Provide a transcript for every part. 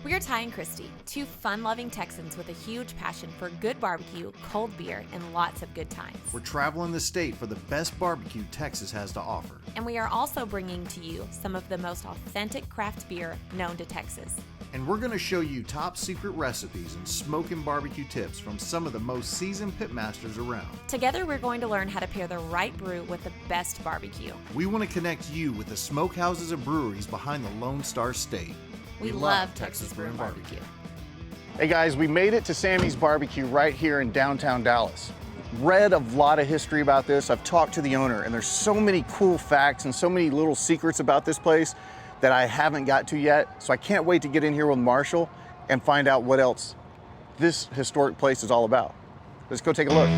We're Ty and Khristy, two fun-loving Texans with a huge passion for good barbecue, cold beer, and lots of good times. We're traveling the state for the best barbecue Texas has to offer. And we are also bringing to you some of the most authentic craft beer known to Texas. And we're going to show you top secret recipes and smoking barbecue tips from some of the most seasoned pitmasters around. Together, we're going to learn how to pair the right brew with the best barbecue. We want to connect you with the smokehouses and breweries behind the Lone Star State. We love Texas Brewing Barbecue. Hey guys, we made it to Sammy's Barbecue right here in downtown Dallas. Read a lot of history about this. I've talked to the owner, and there's so many cool facts and so many little secrets about this place that I haven't got to yet. So I can't wait to get in here with Marshall and find out what else this historic place is all about. Let's go take a look.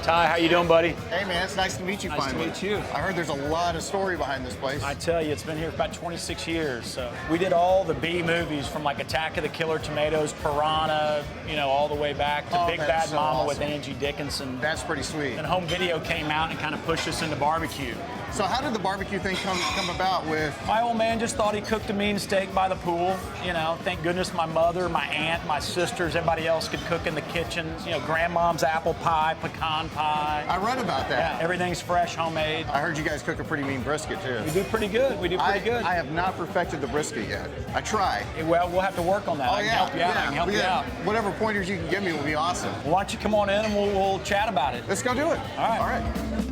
Ty, how you doing, buddy? Hey man, it's nice to meet you finally. Nice to meet you. I heard there's a lot of story behind this place. I tell you, it's been here for about 26 years. So we did all the B movies from like Attack of the Killer Tomatoes, Piranha, you know, all the way back to Big Bad so Mama awesome. with Angie Dickinson. That's pretty sweet. And home video came out and kind of pushed us into barbecue. So how did the barbecue thing come about with? My old man just thought he cooked a mean steak by the pool. You know, thank goodness my mother, my aunt, my sisters, everybody else could cook in the kitchens. You know, grandmom's apple pie, pecan pie. I read about that. Yeah, everything's fresh, homemade. I heard you guys cook a pretty mean brisket too. We do pretty good. We do pretty good. I have not perfected the brisket yet. I try. Well, we'll have to work on that. I can help you out. I can help you out. Whatever pointers you can give me will be awesome. Why don't you come on in and we'll chat about it. Let's go do it. All right. All right.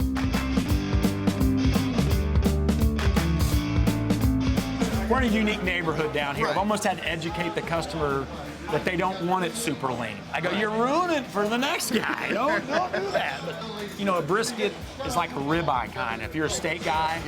We're in a unique neighborhood down here. Right. I've almost had to educate the customer that they don't want it super lean. I go, you're ruining it for the next guy. Don't do that. But, you know, a brisket is like a ribeye kind. If you're a steak guy,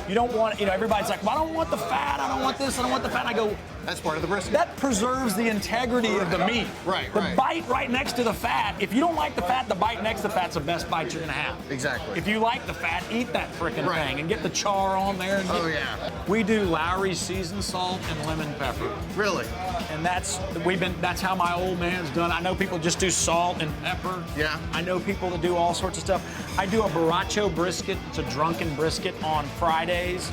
you don't want, you know, everybody's like, well, I don't want the fat. I don't want this. I don't want the fat. And I go, that's part of the brisket. that preserves the integrity of the meat. Right, the right. bite right next to the fat. If you don't like the fat, the bite next to the fat's the best bite you're gonna have. Exactly. If you like the fat, eat that frickin' thing and get the char on there. And We do Lowry's seasoned salt and lemon pepper. Really? And that's how my old man's done. I know people just do salt and pepper. Yeah. I know people that do all sorts of stuff. I do a Borracho brisket. It's a drunken brisket on Fridays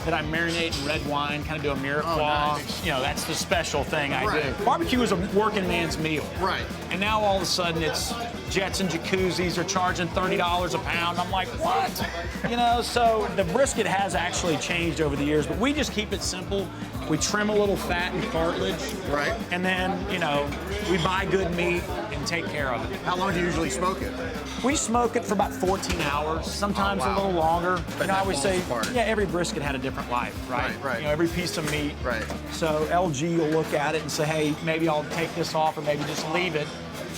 that I marinate in red wine, kind of do a mirepoix. Nice. You know, that's the special thing I Right. do. Barbecue is a working man's meal. Right. And now all of a sudden it's jets and jacuzzis are charging $30 a pound. I'm like, what? You know, so the brisket has actually changed over the years, but we just keep it simple. We trim a little fat and cartilage. Right. And then, you know, we buy good meat and take care of it. How long do you usually smoke it? We smoke it for about 14 hours, sometimes a little longer. But You know, I always say, apart. yeah, every brisket had a different life, right? Right. You know, every piece of meat. Right. So LG will look at it and say, hey, maybe I'll take this off or maybe just leave it,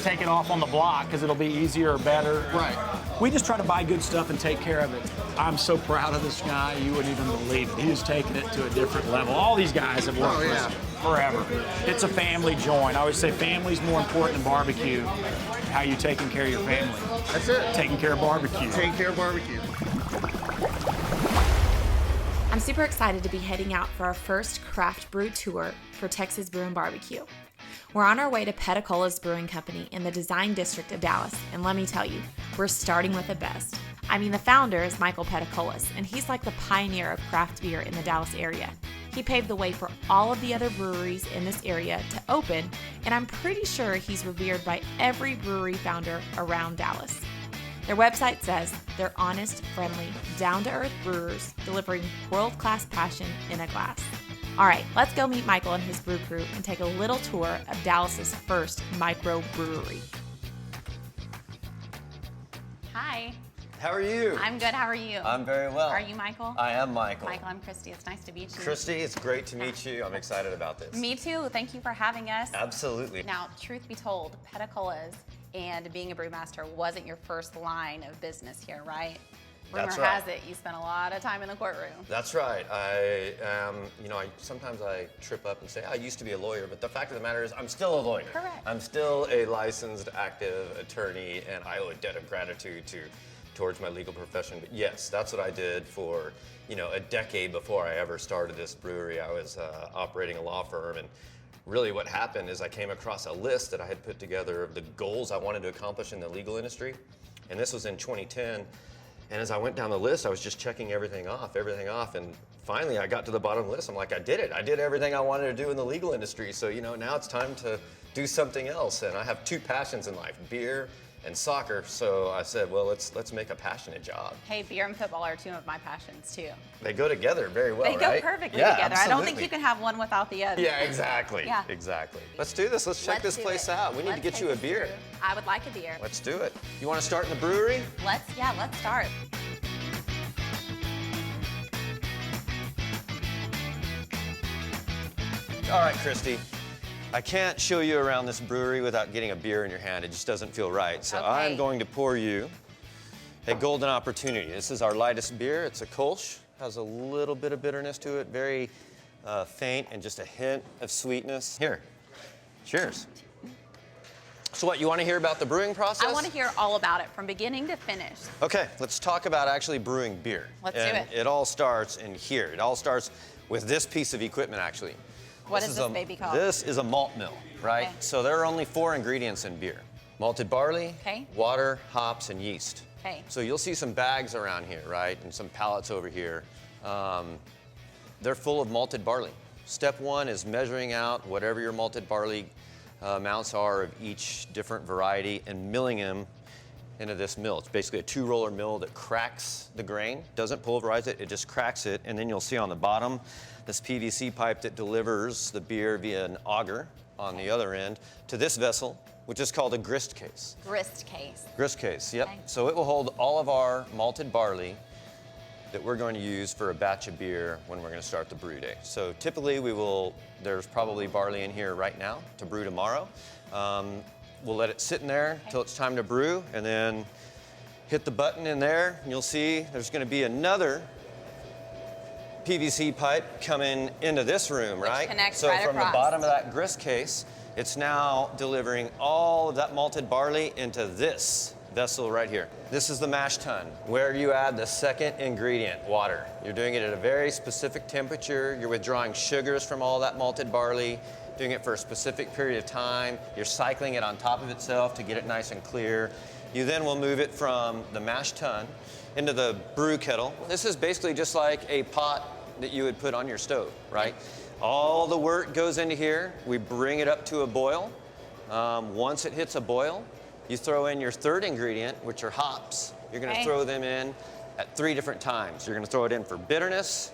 take it off on the block because it'll be easier or better. Right. We just try to buy good stuff and take care of it. I'm so proud of this guy, you wouldn't even believe it. He has taken it to a different level. All these guys have worked with us forever. It's a family joint. I always say family's more important than barbecue. How you taking care of your family. That's it. Taking care of barbecue. Taking care of barbecue. I'm super excited to be heading out for our first craft brew tour for Texas Brewing Barbecue. We're on our way to Peticolas Brewing Company in the Design District of Dallas, and let me tell you, we're starting with the best. I mean, the founder is Michael Peticolas, and he's like the pioneer of craft beer in the Dallas area. He paved the way for all of the other breweries in this area to open, and I'm pretty sure he's revered by every brewery founder around Dallas. Their website says they're honest, friendly, down-to-earth brewers delivering world-class passion in a glass. All right, let's go meet Michael and his brew crew and take a little tour of Dallas's first micro brewery. Hi. How are you? I'm good. How are you? I'm very well. Are you Michael? I am Michael. Michael, I'm Khristy. It's nice to meet you. Khristy, it's great to meet you. I'm excited about this. Me too. Thank you for having us. Absolutely. Now, truth be told, Peticolas and being a brewmaster wasn't your first line of business here, right? That's Rumor right. has it you spent a lot of time in the courtroom. That's right. I am, sometimes I trip up and say, I used to be a lawyer, but the fact of the matter is I'm still a lawyer. Correct. I'm still a licensed, active attorney, and I owe a debt of gratitude towards my legal profession. But yes, that's what I did for, a decade before I ever started this brewery. I was operating a law firm, and really what happened is I came across a list that I had put together of the goals I wanted to accomplish in the legal industry, and this was in 2010. And as I went down the list, I was just checking everything off, and finally I got to the bottom of the list. I'm like, I did it. I did everything I wanted to do in the legal industry. So, now it's time to do something else. And I have 2 passions in life, beer and soccer. So I said, well, let's make a passionate job. Hey, beer and football are 2 of my passions too. They go together very well, They go right? perfectly Yeah, together. I don't think absolutely. you can have one without the other. Yeah, exactly. Yeah. Exactly. Let's do this. Let's check Let's this do place it. out. We need to Let's get you a take this beer. through. I would like a beer. Let's do it. You want to start in the brewery? Let's start. All right, Khristy. I can't show you around this brewery without getting a beer in your hand. It just doesn't feel right. So Okay. I'm going to pour you a golden opportunity. This is our lightest beer. It's a Kolsch. Has a little bit of bitterness to it, very faint, and just a hint of sweetness. Here, cheers. So what, you want to hear about the brewing process? I want to hear all about it from beginning to finish. Okay, let's talk about actually brewing beer. Let's do and it. It all starts in here. It all starts with this piece of equipment, actually. What is this baby called? This is a malt mill, right? Okay. So there are only 4 ingredients in beer. Malted barley, Okay. water, hops, and yeast. Okay. So you'll see some bags around here, right? And some pallets over here. They're full of malted barley. Step 1 is measuring out whatever your malted barley amounts are of each different variety and milling them into this mill. It's basically a 2-roller mill that cracks the grain, doesn't pulverize it, it just cracks it. And then you'll see on the bottom this PVC pipe that delivers the beer via an auger on the other end to this vessel, which is called a grist case. Grist case. Grist case, yep. Okay. So it will hold all of our malted barley that we're going to use for a batch of beer when we're going to start the brew day. So typically there's probably barley in here right now to brew tomorrow. We'll let it sit in there until it's time to brew, and then hit the button in there, and you'll see there's going to be another PVC pipe coming into this room, right? connects so right from across. the bottom of that grist case, it's now delivering all of that malted barley into this vessel right here. This is the mash tun, where you add the second ingredient, water. You're doing it at a very specific temperature. You're withdrawing sugars from all that malted barley, doing it for a specific period of time. You're cycling it on top of itself to get it nice and clear. You then will move it from the mash tun into the brew kettle. This is basically just like a pot that you would put on your stove, right? All the wort goes into here. We bring it up to a boil. Once it hits a boil, you throw in your third ingredient, which are hops. You're going to Okay. throw them in at 3 different times. You're going to throw it in for bitterness.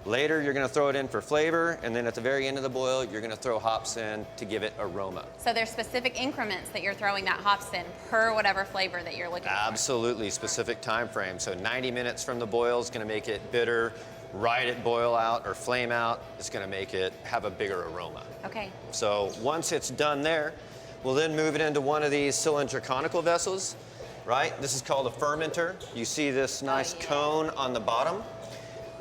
Later, you're going to throw it in for flavor. And then at the very end of the boil, you're going to throw hops in to give it aroma. So there's specific increments that you're throwing that hops in per whatever flavor that you're looking for. Absolutely, specific time frame. So 90 minutes from the boil is going to make it bitter. Right at boil out or flame out is going to make it have a bigger aroma. Okay. So once it's done there, we'll then move it into one of these cylindrical conical vessels, right? This is called a fermenter. You see this nice cone on the bottom.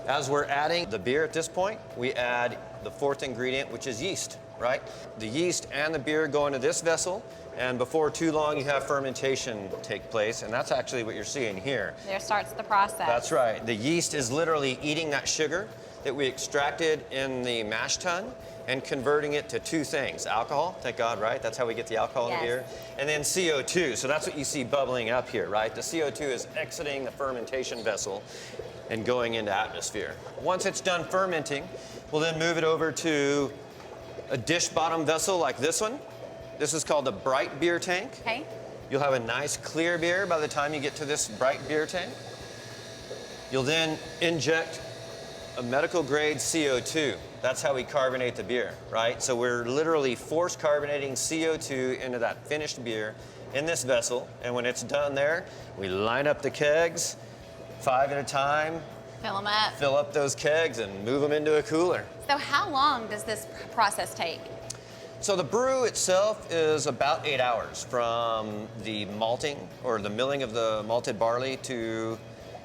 As we're adding the beer at this point, we add the 4th ingredient, which is yeast, right? The yeast and the beer go into this vessel, and before too long, you have fermentation take place, and that's actually what you're seeing here. There starts the process. That's right. The yeast is literally eating that sugar that we extracted in the mash tun and converting it to 2 things. Alcohol, thank God, right? That's how we get the alcohol in Yes. the beer. And then CO2. So that's what you see bubbling up here, right? The CO2 is exiting the fermentation vessel and going into atmosphere. Once it's done fermenting, we'll then move it over to a dish bottom vessel like this one. This is called the bright beer tank. Okay. You'll have a nice clear beer by the time you get to this bright beer tank. You'll then inject a medical grade CO2. That's how we carbonate the beer, right? So we're literally force carbonating CO2 into that finished beer in this vessel. And when it's done there, we line up the kegs 5 at a time, Fill them up. fill up those kegs and move them into a cooler. So how long does this process take? So the brew itself is about 8 hours from the malting or the milling of the malted barley to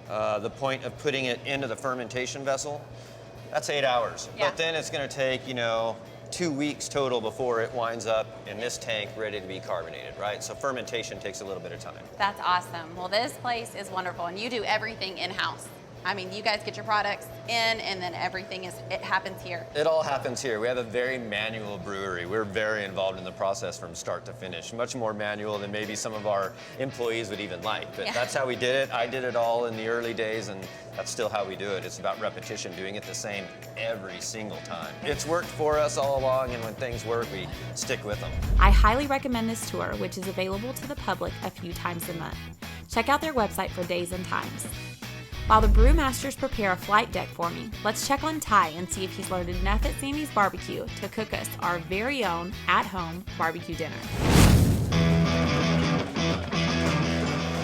the point of putting it into the fermentation vessel. That's 8 hours. Yeah. But then it's going to take, 2 weeks total before it winds up in this tank ready to be carbonated, right? So fermentation takes a little bit of time. That's awesome. Well, this place is wonderful, and you do everything in-house. I mean, you guys get your products in, and then it happens here. It all happens here. We have a very manual brewery. We're very involved in the process from start to finish, much more manual than maybe some of our employees would even like. But that's how we did it. I did it all in the early days, and that's still how we do it. It's about repetition, doing it the same every single time. It's worked for us all along, and when things work, we stick with them. I highly recommend this tour, which is available to the public a few times a month. Check out their website for days and times. While the brewmasters prepare a flight deck for me, let's check on Ty and see if he's learned enough at Sammy's BBQ to cook us our very own at-home barbecue dinner.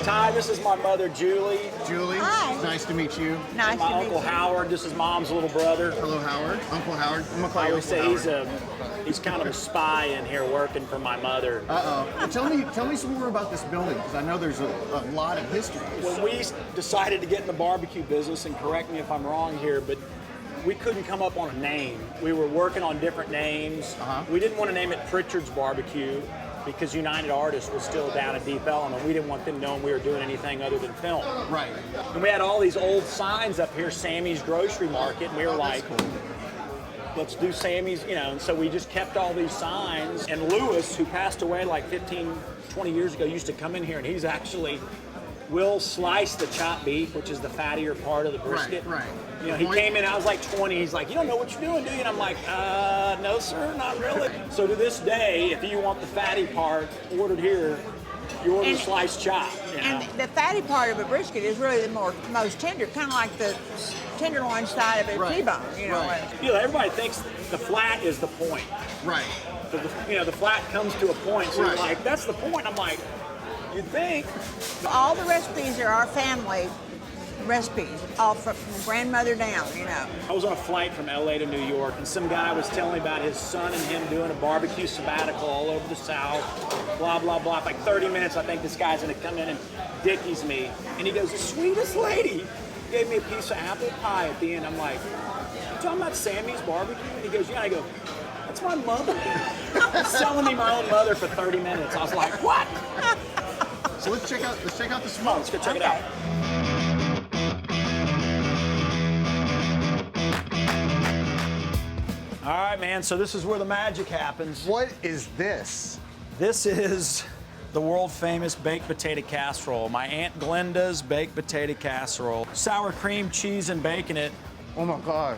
Ty, this is my mother, Julie. Julie, Hi. nice to meet you. Nice My to meet Uncle you. Howard, this is Mom's little brother. Hello, Howard. Uncle Howard. I'm gonna call I you always Uncle say Howard. he's kind of a spy in here working for my mother. Tell me some more about this building, because I know there's a lot of history. When we decided to get in the barbecue business, and correct me if I'm wrong here, but we couldn't come up on a name. We were working on different names. We didn't want to name it Pritchard's Barbecue because United Artists was still down at Deep Ellum, and we didn't want them knowing we were doing anything other than film. Right. And we had all these old signs up here, Sammy's Grocery Market, and we were like, let's do Sammy's, and so we just kept all these signs. And Lewis, who passed away like 15, 20 years ago, used to come in here, and he's actually will slice the chopped beef, which is the fattier part of the brisket. Right. He came in, I was like 20, he's like, you don't know what you're doing, do you? And I'm like, no sir, not really. So to this day, if you want the fatty part ordered here, you order sliced chop. And the fatty part of a brisket is really the most tender, kind of like the tenderloin side of a T-bone. Everybody thinks the flat is the point. Right. So the flat comes to a point, so you're like, that's the point. I'm like, you'd think. All the recipes are our family recipes, all from grandmother down, I was on a flight from LA to New York, and some guy was telling me about his son and him doing a barbecue sabbatical all over the South, blah, blah, blah. For like 30 minutes, I think this guy's gonna come in and dickies me. And he goes, the sweetest lady gave me a piece of apple pie at the end. I'm like, you talking about Sammy's barbecue? And he goes, yeah. I go, that's my mother. Selling me my own mother for 30 minutes. I was like, what? So let's check out the Come smoke. on, let's go check it out. All right, man, so this is where the magic happens. What is this? This is the world famous baked potato casserole. My Aunt Glenda's baked potato casserole. Sour cream, cheese, and bacon it. Oh my God.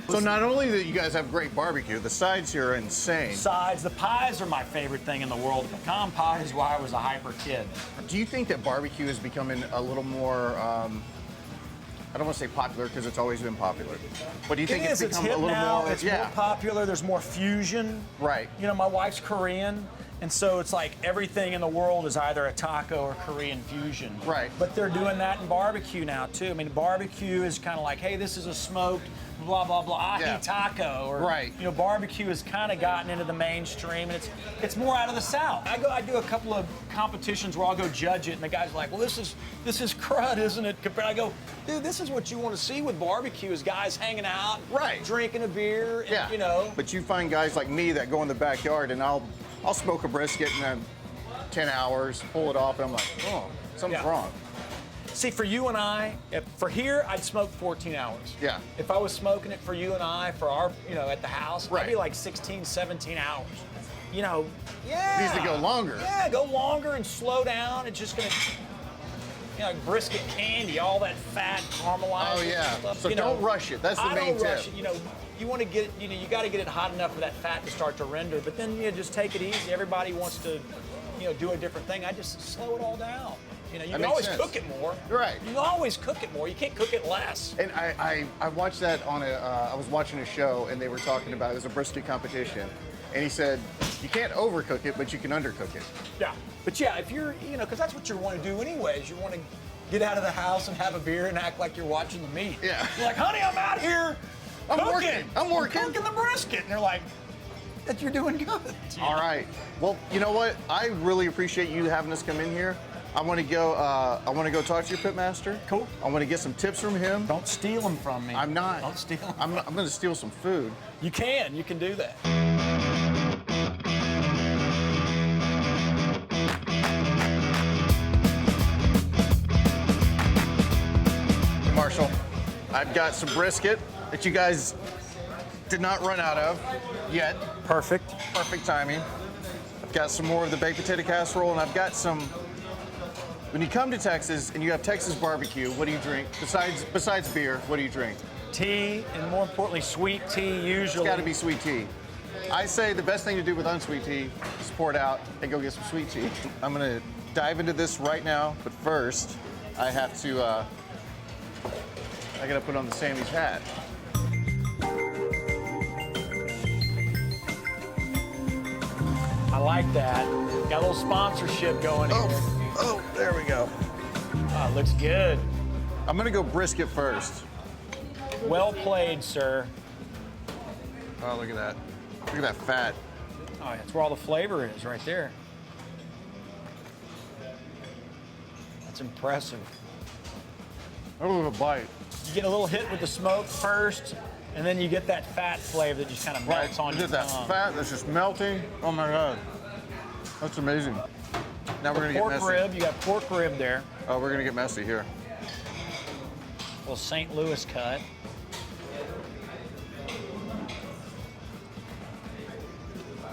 So not only that you guys have great barbecue, the sides here are insane. Sides, the pies are my favorite thing in the world. The pecan pie is why I was a hyper kid. Do you think that barbecue is becoming a little more, I don't want to say popular because it's always been popular, but do you think it's become hip a little now. more? It's more popular. There's more fusion. Right. My wife's Korean, and so it's like everything in the world is either a taco or Korean fusion. Right. But they're doing that in barbecue now too. I mean, barbecue is kind of like, hey, this is a smoked blah blah blah ahi taco, or barbecue has kind of gotten into the mainstream, and it's more out of the South. I do a couple of competitions where I'll go judge it, and the guy's like, well, this is crud, isn't it? I go, dude, this is what you want to see with barbecue, is guys hanging out, drinking a beer, and, But you find guys like me that go in the backyard, and I'll smoke a brisket in 10 hours, pull it off, and I'm like, oh, something's wrong. See, for you and I, for here, I'd smoke 14 hours. Yeah. If I was smoking it for you and I, for our, at the house, I'd be like 16, 17 hours. Yeah. It needs to go longer. Yeah, go longer and slow down. It's just gonna, like brisket candy, all that fat caramelized. Oh yeah. Stuff. So don't rush it. That's the main tip. Don't rush it. You want to get it. You got to get it hot enough for that fat to start to render. But then just take it easy. Everybody wants to, do a different thing. I just slow it all down. You can always cook it more. Right. You can always cook it more. You can't cook it less. And I watched that on I was watching a show, and they were talking about, it was a brisket competition, and he said, you can't overcook it, but you can undercook it. Yeah. But yeah, if you're, because that's what you want to do anyways. You want to get out of the house and have a beer and act like you're watching the meat. Yeah. You're like, honey, I'm out here cooking. I'm working. I'm cooking the brisket. And they're like, that you're doing good. All right. Well, you know what? I really appreciate you having us come in here. I want to go talk to your pitmaster. Cool. I want to get some tips from him. Don't steal them from me. I'm not. Don't steal them. I'm going to steal some food. You can do that. Marshall. I've got some brisket that you guys did not run out of yet. Perfect. Perfect timing. I've got some more of the baked potato casserole, and I've got some. When you come to Texas and you have Texas barbecue, what do you drink? Besides beer, what do you drink? Tea, and more importantly, sweet tea usually. It's got to be sweet tea. I say the best thing to do with unsweet tea is pour it out and go get some sweet tea. I'm gonna dive into this right now, but first, I have to, I gotta put on the Sammy's hat. I like that. Got a little sponsorship going here. Oh, there we go. Oh, it looks good. I'm gonna go brisket first. Well played, sir. Oh, look at that. Look at that fat. Oh, that's where all the flavor is, right there. That's impressive. Oh, a bite. You get a little hit with the smoke first, and then you get that fat flavor that just kind of melts on Look your at that tongue. fat that's just melting. Oh my God. That's amazing. Now we're gonna get Pork messy. rib, you got pork rib there. Oh, we're gonna get messy here. A little St. Louis cut.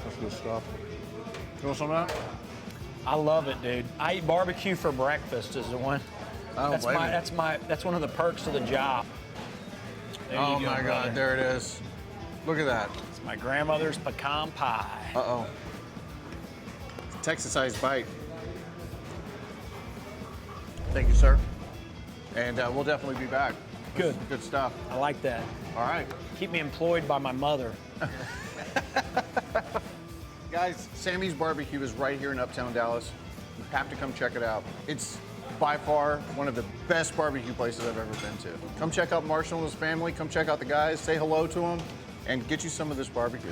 That's good stuff. You want some of that? I love it, dude. I eat barbecue for breakfast is the one. I don't blame you. That's one of the perks of the job. There you Oh go, my brother. God, there it is. Look at that. It's my grandmother's pecan pie. Uh-oh. Texas-sized bite. Thank you, sir. And we'll definitely be back. Good. Good stuff. I like that. All right. Keep me employed by my mother. Guys, Sammy's Barbecue is right here in Uptown Dallas. You have to come check it out. It's by far one of the best barbecue places I've ever been to. Come check out Marshall and his family. Come check out the guys. Say hello to them and get you some of this barbecue.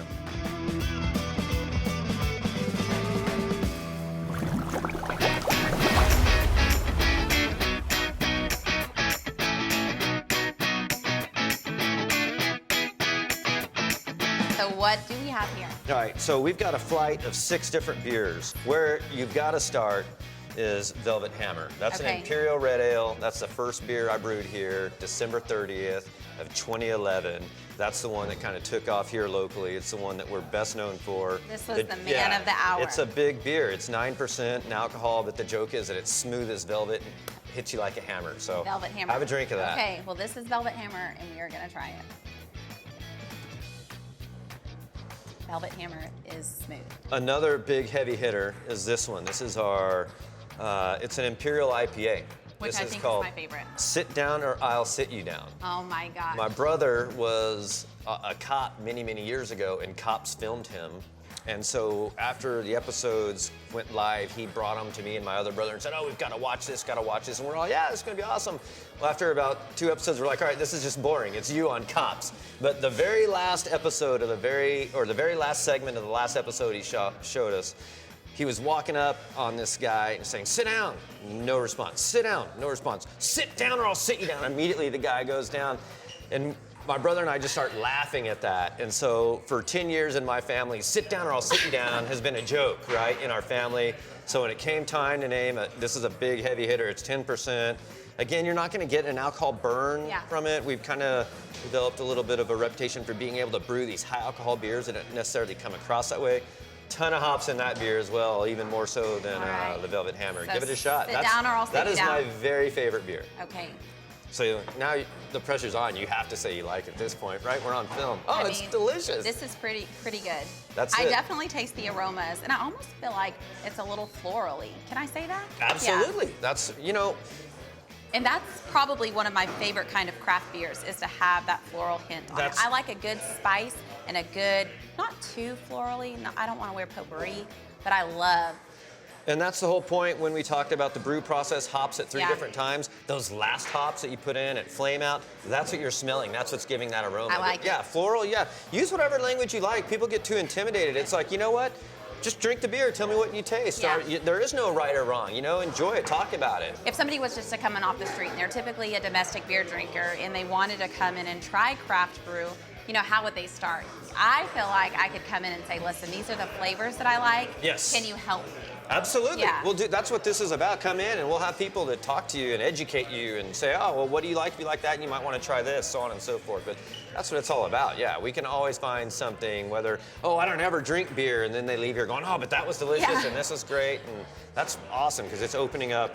So what do we have here? All right, so we've got a flight of 6 different beers. Where you've got to start is Velvet Hammer. That's Okay. an Imperial Red Ale. That's the first beer I brewed here, December 30th of 2011. That's the one that kind of took off here locally. It's the one that we're best known for. This was the man of the hour. It's a big beer. It's 9% in alcohol, but the joke is that it's smooth as velvet and hits you like a hammer. So Velvet Hammer. have a drink of that. Okay, well this is Velvet Hammer and we are gonna try it. Velvet Hammer is smooth. Another big heavy hitter is this one. This is our, it's an Imperial IPA. Which this I is think called is my favorite. Sit Down or I'll Sit You Down. Oh my gosh. My brother was a cop many, many years ago, and cops filmed him. And so after the episodes went live, he brought them to me and my other brother and said, oh, we've got to watch this, got to watch this. And we're all, yeah, it's going to be awesome. Well, after about 2 episodes, we're like, all right, this is just boring. It's you on cops. But the very last episode of the very last segment of the last episode he showed us, he was walking up on this guy and saying, sit down, no response. Sit down, no response. Sit down or I'll sit you down. Immediately the guy goes down. And my brother and I just start laughing at that. And so for 10 years in my family, sit down or I'll sit you down has been a joke, right, in our family. So when it came time to name it, this is a big heavy hitter, it's 10%. Again, you're not gonna get an alcohol burn from it. We've kind of developed a little bit of a reputation for being able to brew these high alcohol beers that don't necessarily come across that way. Ton of hops in that beer as well, even more so than the Velvet Hammer. So give it a shot. sit down or I'll sit you That is down. my very favorite beer. Okay. So now the pressure's on. You have to say you like it at this point, right? We're on film. Oh, I it's mean, delicious. This is pretty good. That's I it. definitely taste the aromas, and I almost feel like it's a little florally. Can I say that? Absolutely. Yeah. That's, you know, And that's probably one of my favorite kind of craft beers is to have that floral hint on it. I like a good spice and a good, not too florally. No, I don't want to wear potpourri, but I love. and that's the whole point when we talked about the brew process, hops at 3 Yeah. different times. Those last hops that you put in at flame out, that's what you're smelling. That's what's giving that aroma. I like But yeah, it. floral, yeah. Use whatever language you like. People get too intimidated. It's like, you know what? Just drink the beer. Tell me what you taste. Yeah. There is no right or wrong. You know, enjoy it. Talk about it. If somebody was just coming off the street and they're typically a domestic beer drinker and they wanted to come in and try craft brew, you know, how would they start? I feel like I could come in and say, listen, these are the flavors that I like. Yes. Can you help me? Absolutely. Yeah. We'll do. That's what this is about. Come in and we'll have people that talk to you and educate you and say, oh, well, what do you like? If you like that, and you might want to try this, so on and so forth. But that's what it's all about. Yeah, we can always find something, whether, oh, I don't ever drink beer, and then they leave here going, oh, but that was delicious and this is great. And that's awesome because it's opening up,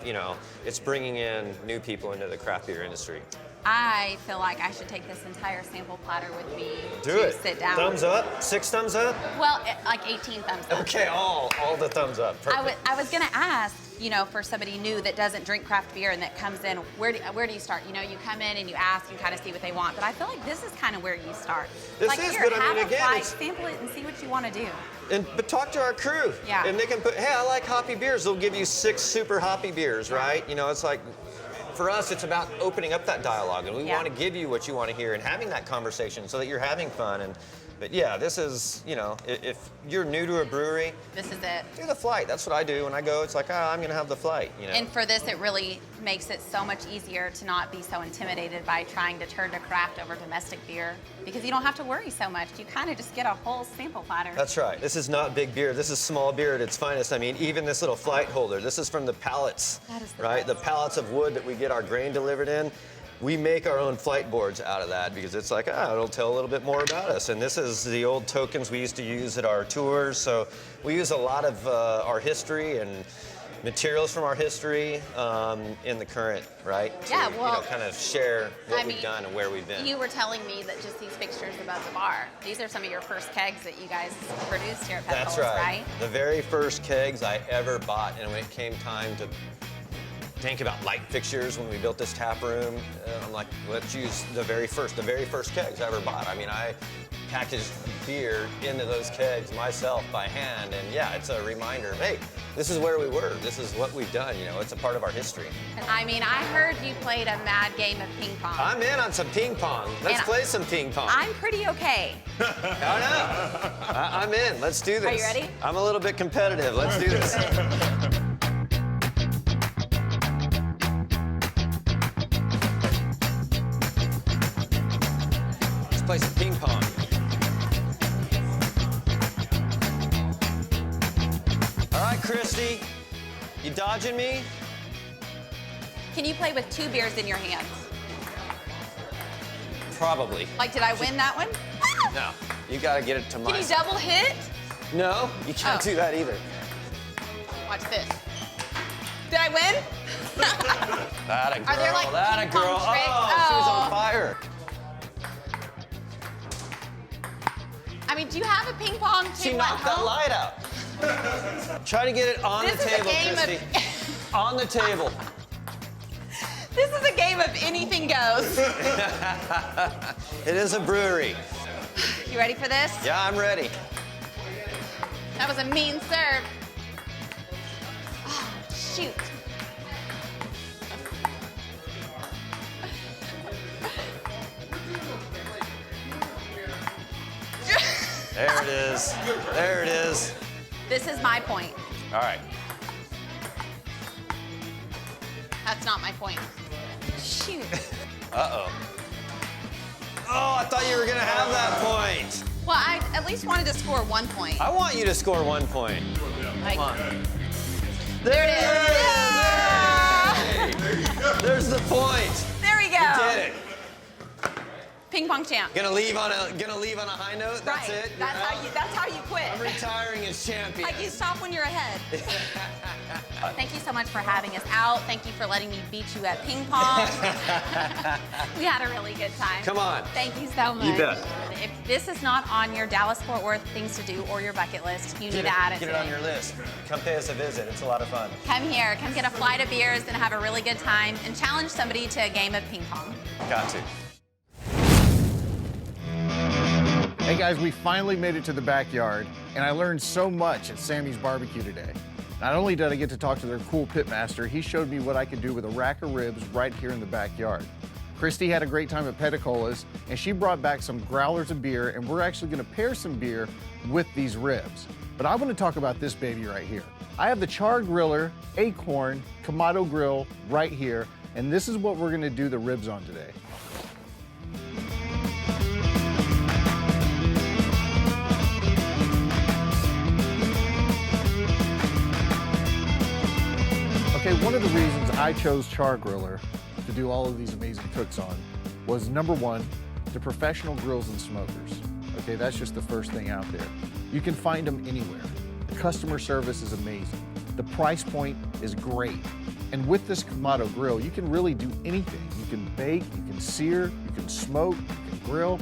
it's bringing in new people into the craft beer industry. I feel like I should take this entire sample platter with me sit down. Thumbs up? 6 thumbs up? Well, like 18 thumbs up. Okay, all the thumbs up. Perfect. I was gonna ask, for somebody new that doesn't drink craft beer and that comes in, where do you start? You come in and you ask and kind of see what they want. But I feel like this is kind of where you start. This like, is, here, but I have mean, a again, flight, it's... sample it and see what you want to do. But talk to our crew. Yeah. And they can put, hey, I like hoppy beers. They'll give you 6 super hoppy beers, right? It's like, for us, it's about opening up that dialogue, and we want to give you what you want to hear and having that conversation so that you're having fun. But yeah, this is, if you're new to a brewery, this is it. Do the flight. That's what I do when I go. It's like, I'm going to have the flight. And for this, it really makes it so much easier to not be so intimidated by trying to turn to craft over domestic beer, because you don't have to worry so much. You kind of just get a whole sample platter. That's right. This is not big beer. This is small beer at its finest. I mean, even this little flight holder, this is from the pallets, right? The pallets of wood that we get our grain delivered in. We make our own flight boards out of that because it's like, it'll tell a little bit more about us. And this is the old tokens we used to use at our tours. So we use a lot of our history and materials from our history in the current, right? Yeah, to, kind of share what we've done and where we've been. You were telling me that just these fixtures above the bar, these are some of your first kegs that you guys produced here at Peticolas, That's right. The very first kegs I ever bought, and when it came time to think about light fixtures when we built this tap room, I'm like, let's use the very first kegs I ever bought. I mean, I packaged beer into those kegs myself by hand, and yeah, it's a reminder of, hey, this is where we were. This is what we've done. It's a part of our history. I mean, I heard you played a mad game of ping pong. I'm in on some ping pong. Let's play some ping pong. I'm pretty okay. Oh, no. I'm in. Let's do this. Are you ready? I'm a little bit competitive. Let's do this. Play some ping pong. All right, Khristy, you dodging me? Can you play with 2 beers in your hands? Probably. Like, did I win that one? No, you gotta get it to my Can you double hit? No, you can't do that either. Watch this. Did I win? That a girl, Are there like that a ping pong girl. tricks? Oh, she was on fire. I mean, do you have a ping pong table She knocked that light out. Try to get it on the table, Khristy. On the table. This is a game of anything goes. It is a brewery. You ready for this? Yeah, I'm ready. That was a mean serve. Oh, shoot. There it is. There it is. This is my point. All right. That's not my point. Shoot. Uh-oh. Oh, I thought you were going to have that point. Well, I at least wanted to score 1 point. I want you to score 1 point. Come on. There it is. Yeah! There's the point. There we go. You did it. Ping pong champ. Gonna leave on a high note. That's right. it. That's how you quit. I'm retiring as champion. Like, you stop when you're ahead. Thank you so much for having us out. Thank you for letting me beat you at ping pong. We had a really good time. Come on. Thank you so much. You bet. If this is not on your Dallas-Fort Worth things to do or your bucket list, you need to add it Get it on your list. Come pay us a visit. It's a lot of fun. Come here. Come get a flight of beers and have a really good time and challenge somebody to a game of ping pong. Got to. Hey guys, we finally made it to the backyard, and I learned so much at Sammy's BBQ today. Not only did I get to talk to their cool pitmaster, he showed me what I could do with a rack of ribs right here in the backyard. Khristy had a great time at Peticolas, and she brought back some growlers of beer, and we're actually gonna pair some beer with these ribs. But I wanna talk about this baby right here. I have the Char Griller Acorn Kamado Grill right here, and this is what we're gonna do the ribs on today. one of the reasons I chose Char Griller to do all of these amazing cooks on was, number one, the professional grills and smokers. Okay, that's just the first thing out there. You can find them anywhere. The customer service is amazing. The price point is great. And with this Kamado grill, you can really do anything. You can bake, you can sear, you can smoke, you can grill.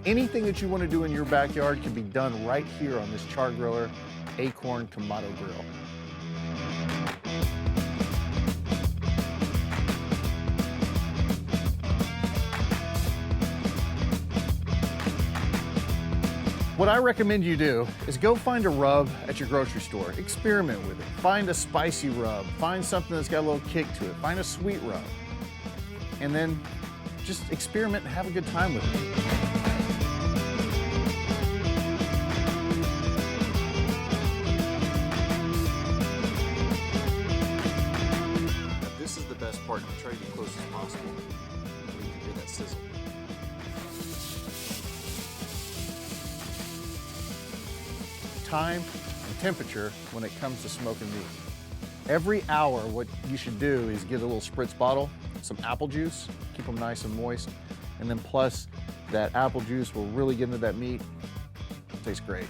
Anything that you want to do in your backyard can be done right here on this Char Griller Acorn Kamado grill. What I recommend you do is go find a rub at your grocery store. Experiment with it. Find a spicy rub. Find something that's got a little kick to it. Find a sweet rub. And then just experiment and have a good time with it. Now, this is the best part. I'll try to get close as possible. So you can hear that sizzle. Time and temperature when it comes to smoking meat. Every hour, what you should do is get a little spritz bottle, some apple juice, keep them nice and moist, and then plus that apple juice will really get into that meat. It tastes great.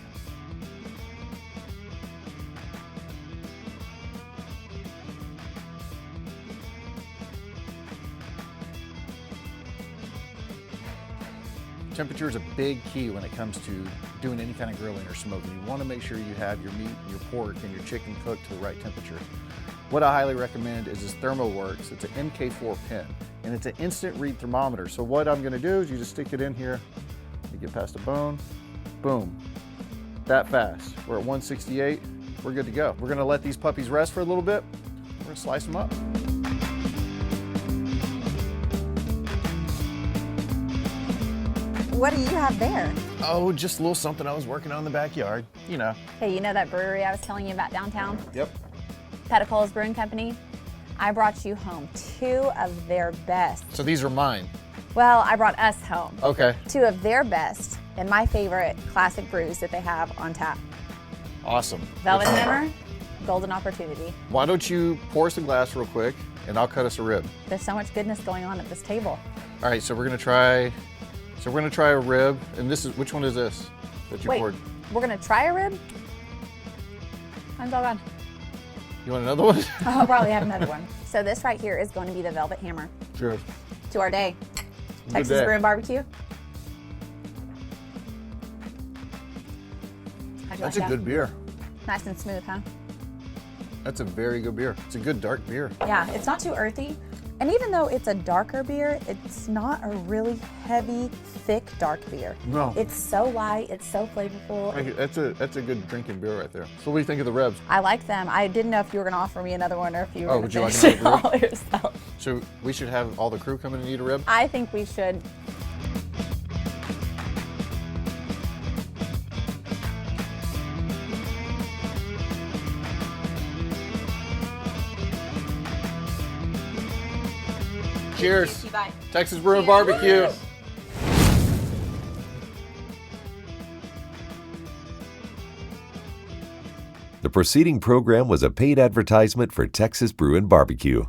Temperature is a big key when it comes to doing any kind of grilling or smoking. You want to make sure you have your meat, your pork, and your chicken cooked to the right temperature. What I highly recommend is this ThermoWorks. It's an MK4 pin, and it's an instant read thermometer. So what I'm going to do is you just stick it in here, you get past the bone, boom, that fast. We're at 168, we're good to go. We're going to let these puppies rest for a little bit. We're going to slice them up. What do you have there? Oh, just a little something I was working on in the backyard, you know. Hey, you know that brewery I was telling you about downtown? Yep. Peticolas Brewing Company? I brought you home 2 of their best. So these are mine. Well, I brought us home. Okay. 2 of their best and my favorite classic brews that they have on tap. Awesome. Velvet Hammer, Golden Opportunity. Why don't you pour us a glass real quick and I'll cut us a rib. There's so much goodness going on at this table. All right, so we're gonna try a rib, and this is, which one is this that you Wait, poured? we're gonna try a rib? Mine's all gone. You want another one? I'll probably have another one. So this right here is going to be the Velvet Hammer. Sure. To our day. Good Texas day. Brewing Barbecue. How'd you That's like a that? good beer. Nice and smooth, huh? That's a very good beer. It's a good dark beer. Yeah, it's not too earthy. And even though it's a darker beer, it's not a really heavy, thick, dark beer. No. It's so light, it's so flavorful. That's a good drinking beer right there. So what do you think of the ribs? I like them. I didn't know if you were gonna offer me another one or if you were Oh, gonna would you like finish it another all yourself. So we should have all the crew come in and eat a rib? I think we should. Cheers. Bye. Texas Brewing Barbecue. The preceding program was a paid advertisement for Texas Brewing Barbecue.